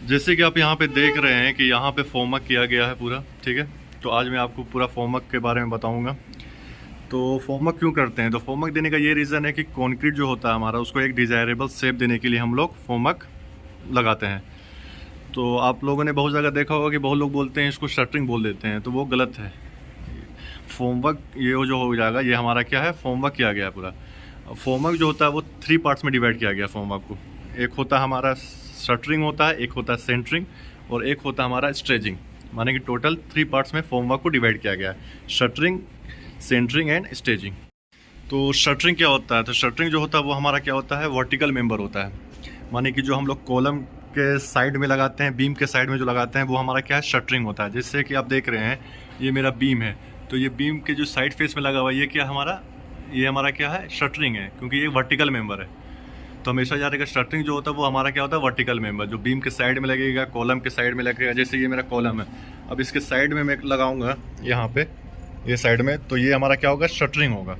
जैसे कि आप यहाँ पे देख रहे हैं कि यहाँ पे फॉर्मवर्क किया गया है पूरा, ठीक है। तो आज मैं आपको पूरा फॉर्मवर्क के बारे में बताऊँगा। तो फॉर्मवर्क क्यों करते हैं, तो फॉर्मवर्क देने का ये रीज़न है कि कंक्रीट जो होता है हमारा, उसको एक डिज़ायरेबल शेप देने के लिए हम लोग फॉर्मवर्क लगाते हैं। तो आप लोगों ने बहुत जगह देखा होगा कि बहुत लोग बोलते हैं इसको शटरिंग बोल देते हैं, तो वो गलत है। फॉर्मवर्क ये जो हो जाएगा, ये हमारा क्या है, फॉर्मवर्क किया गया पूरा। फॉर्मवर्क जो होता है वो 3 पार्ट्स में डिवाइड किया गया फॉर्मवर्क को। एक होता है हमारा शटरिंग होता है, एक होता है सेंटरिंग, और एक होता है हमारा स्टेजिंग। माने कि टोटल 3 पार्ट्स में फॉर्मवर्क को डिवाइड किया गया है, शटरिंग, सेंटरिंग एंड स्टेजिंग। तो शटरिंग क्या होता है, तो शटरिंग जो होता है वो हमारा क्या होता है, वर्टिकल मेंबर होता है। माने कि जो हम लोग कॉलम के साइड में लगाते हैं, बीम के साइड में जो लगाते हैं, वो हमारा क्या है, शटरिंग होता है। जैसे कि आप देख रहे हैं ये मेरा बीम है, तो ये बीम के जो साइड फेस में लगा हुआ है, ये हमारा क्या है, शटरिंग है, क्योंकि ये वर्टिकल मेंबर है। तो हमेशा याद रखिएगा, शटरिंग जो होता है वो हमारा क्या होता है, वर्टिकल मेंबर, जो बीम के साइड में लगेगा, कॉलम के साइड में लगेगा। जैसे ये मेरा कॉलम है, अब इसके साइड में मैं लगाऊंगा यहाँ पे, ये साइड में, तो ये हमारा क्या होगा, शटरिंग होगा।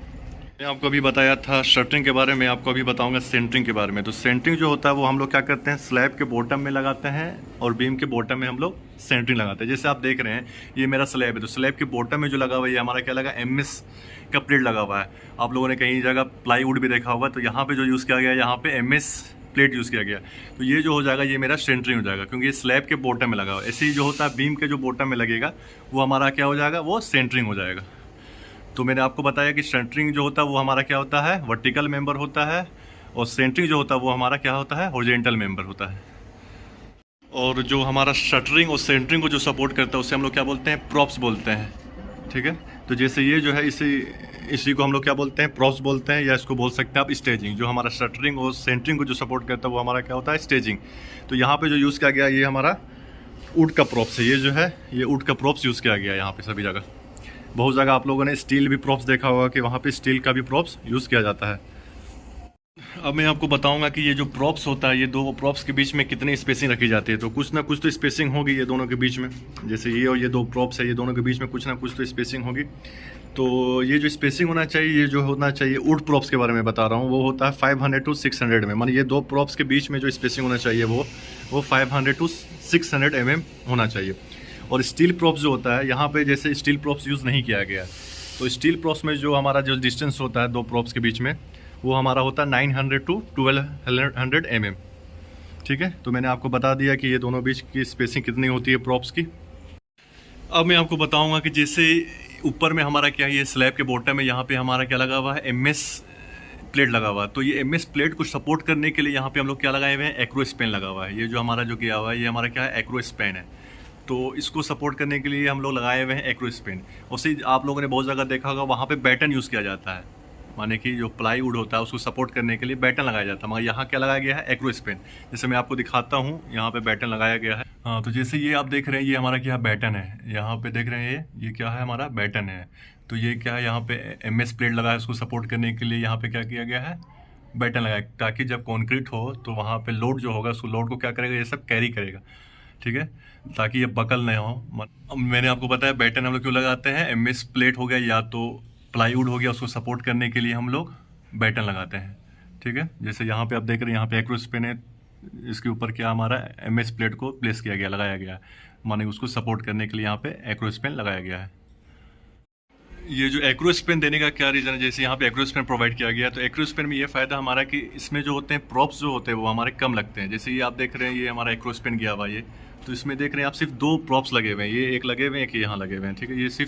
मैं आपको अभी बताया था शटरिंग के बारे में, आपको अभी बताऊंगा सेंटरिंग के बारे में। तो सेंटरिंग जो होता है वो हम लोग क्या करते हैं, स्लैब के बॉटम में लगाते हैं और बीम के बॉटम में हम लोग सेंटरिंग लगाते हैं। जैसे आप देख रहे हैं ये मेरा स्लैब है, तो स्लैब के बॉटम में जो लगा हुआ है ये हमारा क्या लगा, एमएस का प्लेट लगा हुआ है। आप लोगों ने कहीं जगह प्लाईवुड भी देखा होगा, तो यहाँ पे जो यूज़ किया गया है, यहाँ पे एमएस प्लेट यूज़ किया गया। तो ये जो हो जाएगा, ये मेरा सेंटरिंग हो जाएगा, क्योंकि ये स्लैब के बॉटम में लगा हुआ है। ऐसे ही जो होता है बीम के जो बॉटम में लगेगा, वो हमारा क्या हो जाएगा, वो सेंटरिंग हो जाएगा। तो मैंने आपको बताया कि सेंटरिंग जो होता है वो हमारा क्या होता है, वर्टिकल मेंबर होता है, और सेंटरिंग जो होता है वो हमारा क्या होता है, हॉरिजॉन्टल मेंबर होता है। और जो हमारा शटरिंग और सेंटरिंग को जो सपोर्ट करता है उसे हम लोग क्या बोलते हैं, प्रॉप्स बोलते हैं, ठीक है। तो जैसे ये जो है, इसी को हम लोग क्या बोलते हैं, प्रॉप्स बोलते हैं, या इसको बोल सकते हैं आप स्टेजिंग। जो हमारा शटरिंग और सेंटरिंग को जो सपोर्ट करता है वो हमारा क्या होता है, स्टेजिंग। तो यहाँ पे जो यूज़ किया गया, ये हमारा वुड का प्रॉप्स है। ये जो है, ये वुड का प्रॉप्स यूज़ किया गया है यहाँ पे सभी जगह। बहुत जगह आप लोगों ने स्टील भी प्रॉप्स देखा होगा कि वहाँ पे स्टील का भी प्रॉप्स यूज़ किया जाता है। अब मैं आपको बताऊंगा कि ये जो प्रॉप्स होता है, ये दो प्रॉप्स के बीच में कितनी स्पेसिंग रखी जाती है। तो कुछ ना कुछ तो स्पेसिंग होगी ये दोनों के बीच में। जैसे ये और ये दो प्रॉप्स है, ये दोनों के बीच में कुछ ना कुछ तो स्पेसिंग होगी। तो ये जो स्पेसिंग होना चाहिए, ये जो होना चाहिए, वुड प्रॉप्स के बारे में बता रहा हूँ, वो होता है 500 टू 600 में। माने ये दो प्रॉप्स के बीच में जो स्पेसिंग होना चाहिए वो 500 टू 600 होना चाहिए। और स्टील प्रॉप्स जो होता है, यहाँ पे जैसे स्टील प्रॉप्स यूज़ नहीं किया गया। तो स्टील प्रॉप्स में जो हमारा जो डिस्टेंस होता है दो प्रॉप्स के बीच में, वो हमारा होता है 900 टू 1200 ठीक है। तो मैंने आपको बता दिया कि ये दोनों बीच की स्पेसिंग कितनी होती है प्रॉप्स की। अब मैं आपको बताऊंगा कि जैसे ऊपर में हमारा क्या है, ये स्लैब के बॉटम में यहाँ पे हमारा क्या लगा हुआ है, एमएस प्लेट लगा हुआ है। तो ये एमएस प्लेट को सपोर्ट करने के लिए यहाँ पे हम लोग क्या लगाए हुए हैं, एक्रो स्पैन लगा हुआ है। ये जो हमारा जो किया हुआ है, ये हमारा क्या है, एक्रो स्पैन है। तो इसको सपोर्ट करने के लिए हम लोग लगाए हुए हैं एक्रो स्पैन। उसी आप लोगों ने बहुत जगह देखा होगा, वहाँ पे बैटन यूज़ किया जाता है। माने कि जो प्लाईवुड होता है उसको सपोर्ट करने के लिए बैटन लगाया जाता है, मगर यहाँ क्या लगाया गया है, एक्रो स्पैन। जैसे मैं आपको दिखाता हूँ, यहाँ पे बैटन लगाया गया है। हाँ, तो जैसे ये आप देख रहे हैं, ये हमारा क्या बैटन है, यहाँ पे देख रहे हैं ये क्या है, हमारा बैटन है। तो ये क्या है, यहाँ पे एमएस प्लेट लगा है, उसको सपोर्ट करने के लिए यहाँ पे क्या किया गया है, बैटन लगाया, ताकि जब कॉन्क्रीट हो तो वहाँ पे लोड जो होगा, उसको लोड को क्या करेगा, ये सब कैरी करेगा, ठीक है, ताकि ये बकल नहीं हो। मैंने आपको बताया बैटन हम लोग क्यों लगाते हैं, एमएस प्लेट हो गया या तो प्लाईवुड हो गया, उसको सपोर्ट करने के लिए हम लोग बैटन लगाते हैं, ठीक है। जैसे यहाँ पे आप देख रहे हैं, यहाँ पे एक्रो स्पैन है, इसके ऊपर क्या हमारा एमएस प्लेट को प्लेस किया गया, लगाया गया, माने उसको सपोर्ट करने के लिए यहाँ पे एक्रो स्पैन लगाया गया है। ये जो एक्रो स्पैन देने का क्या रीज़न है, जैसे यहाँ पे एक्रो स्पैन प्रोवाइड किया गया है, तो एक्रो स्पैन में ये फ़ायदा हमारा कि इसमें जो होते हैं प्रॉप्स जो होते हैं वो हमारे कम लगते हैं। जैसे ये आप देख रहे हैं, ये हमारा एक्रो स्पैन गया हुआ, ये तो इसमें देख रहे हैं आप सिर्फ 2 प्रॉप्स लगे हुए हैं, ये एक लगे हुए हैं, एक यहाँ लगे हुए हैं, ठीक है।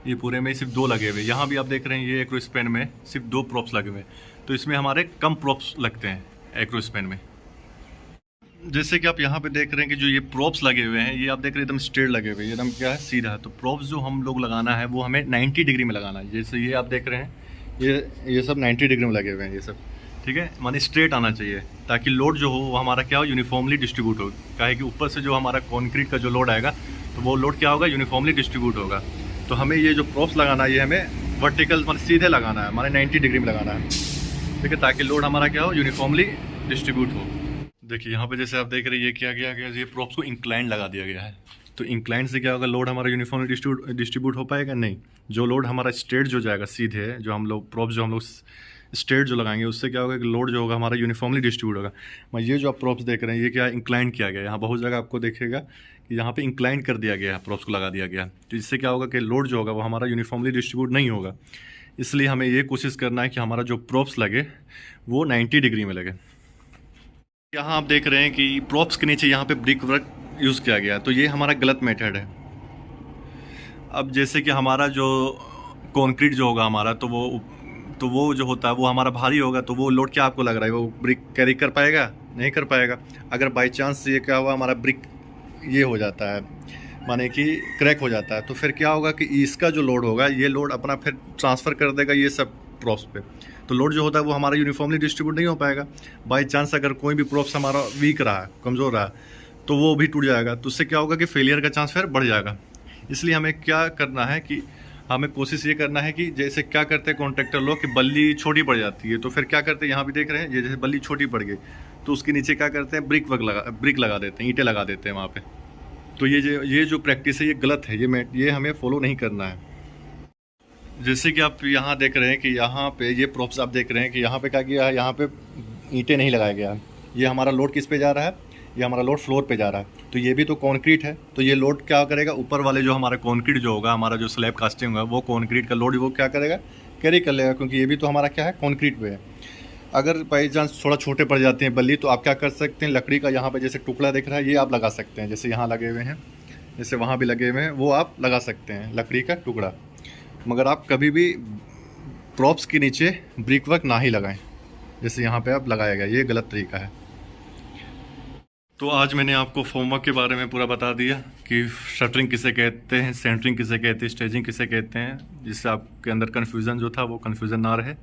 ये पूरे में सिर्फ 2 लगे हुए हैं। यहाँ भी आप देख रहे हैं, ये एक्रो स्पैन में सिर्फ 2 प्रॉप्स लगे हुए हैं, तो इसमें हमारे कम प्रॉप्स लगते हैं एक्रो स्पैन में। जैसे कि आप यहाँ पे देख रहे हैं कि जो ये प्रॉप्स लगे हुए हैं, ये आप देख रहे हैं एकदम स्ट्रेट लगे हुए हैं, एकदम क्या है, सीधा है। तो प्रॉप्स जो हम लोग लगाना है वो हमें 90 डिग्री में लगाना है। जैसे ये आप देख रहे हैं, ये सब 90 डिग्री में लगे हुए हैं, ये सब, ठीक है। माने स्ट्रेट आना चाहिए, ताकि लोड जो हो वो हमारा क्या हो, यूनिफॉर्मली डिस्ट्रीब्यूट हो। काहे कि ऊपर से जो हमारा कॉन्क्रीट का जो लोड आएगा, तो वो लोड क्या होगा, यूनिफॉर्मली डिस्ट्रीब्यूट होगा। तो हमें ये जो प्रॉप्स लगाना है, ये हमें वर्टिकल मतलब सीधे लगाना है, माने 90 डिग्री में लगाना है, ठीक है, ताकि लोड हमारा क्या हो, यूनिफॉर्मली डिस्ट्रीब्यूट हो। देखिए यहाँ पे जैसे आप देख रहे हैं, ये क्या किया गया, ये प्रॉप्स को इंक्लाइन लगा दिया गया है। तो इंक्लाइन से क्या होगा, लोड हमारा यूनिफॉर्मली डिस्ट्रीब्यूट हो पाएगा नहीं। जो लोड हमारा स्ट्रेट जो जाएगा सीधे, जो हम लोग प्रॉप्स जो हम लोग स्ट्रेट जो लगाएंगे उससे क्या होगा कि लोड जो होगा हमारा यूनिफॉर्मली डिस्ट्रीब्यूट होगा। मैं ये जो आप प्रॉप्स देख रहे हैं ये क्या इंक्लाइन किया गया है, यहाँ बहुत जगह आपको देखेगा कि यहाँ पे इंक्लाइन कर दिया गया है, प्रॉप्स को लगा दिया गया है। तो इससे क्या होगा कि लोड जो होगा वो हमारा यूनिफॉर्मली डिस्ट्रीब्यूट नहीं होगा। इसलिए हमें ये कोशिश करना है कि हमारा जो प्रॉप्स लगे वो 90 डिग्री में लगे। यहाँ आप देख रहे हैं कि प्रॉप्स के नीचे यहाँ पे ब्रिक वर्क यूज़ किया गया है, तो ये हमारा गलत मेथड है। अब जैसे कि हमारा जो कंक्रीट जो होगा हमारा, तो वो जो होता है वो हमारा भारी होगा, तो वो लोड क्या आपको लग रहा है वो ब्रिक कैरी कर पाएगा? नहीं कर पाएगा। अगर बाई चांस ये क्या हुआ हमारा ब्रिक ये हो जाता है, माने कि क्रैक हो जाता है, तो फिर क्या होगा कि इसका जो लोड होगा ये लोड अपना फिर ट्रांसफ़र कर देगा ये सब प्रॉप्स पे। तो लोड जो होता है वो हमारा यूनिफॉर्मली डिस्ट्रीब्यूट नहीं हो पाएगा। बाई चांस अगर कोई भी प्रॉप्स हमारा वीक रहा, कमज़ोर रहा, तो वो भी टूट जाएगा। तो उससे क्या होगा कि फेलियर का चांस फिर बढ़ जाएगा। इसलिए हमें क्या करना है कि हमें कोशिश ये करना है कि जैसे क्या करते हैं कॉन्ट्रैक्टर लोग कि बल्ली छोटी पड़ जाती है, तो फिर क्या करते हैं, यहाँ भी देख रहे हैं ये जैसे बल्ली छोटी पड़ गई तो उसके नीचे क्या करते हैं ब्रिक लगा देते हैं, ईंटें लगा देते हैं वहाँ पे। तो ये जो प्रैक्टिस है ये गलत है, ये हमें फॉलो नहीं करना है। जैसे कि आप यहाँ देख रहे हैं कि यहाँ पे ये प्रॉप्स आप देख रहे हैं कि यहाँ पे क्या किया है, यहाँ पे ईंटें नहीं लगाया गया है। ये हमारा लोड किस पे जा रहा है, ये हमारा लोड फ्लोर पे जा रहा है। तो ये भी तो कंक्रीट है, तो ये लोड क्या करेगा, ऊपर वाले जो हमारा कंक्रीट जो होगा, हमारा जो स्लैब कास्टिंग होगा वो कंक्रीट का लोड वो क्या करेगा, कैरी कर लेगा, क्योंकि ये भी तो हमारा क्या है कंक्रीट पे है। अगर बाई चांस थोड़ा छोटे पड़ जाते हैं बल्ली, तो आप क्या कर सकते हैं, लकड़ी का यहाँ पे जैसे टुकड़ा दिख रहा है ये आप लगा सकते हैं, जैसे यहाँ लगे हुए हैं, जैसे वहाँ भी लगे हुए हैं, वो आप लगा सकते हैं लकड़ी का टुकड़ा। मगर आप कभी भी प्रॉप्स के नीचे ब्रिक वर्क ना ही लगाएं, जैसे यहाँ पे आप लगाया गया, ये गलत तरीका है। तो आज मैंने आपको फॉर्मवर्क के बारे में पूरा बता दिया कि शटरिंग किसे कहते हैं, सेंटरिंग किसे कहते हैं, स्टेजिंग किसे कहते हैं, जिससे आपके अंदर कन्फ्यूज़न जो था वो कन्फ्यूज़न ना रहे।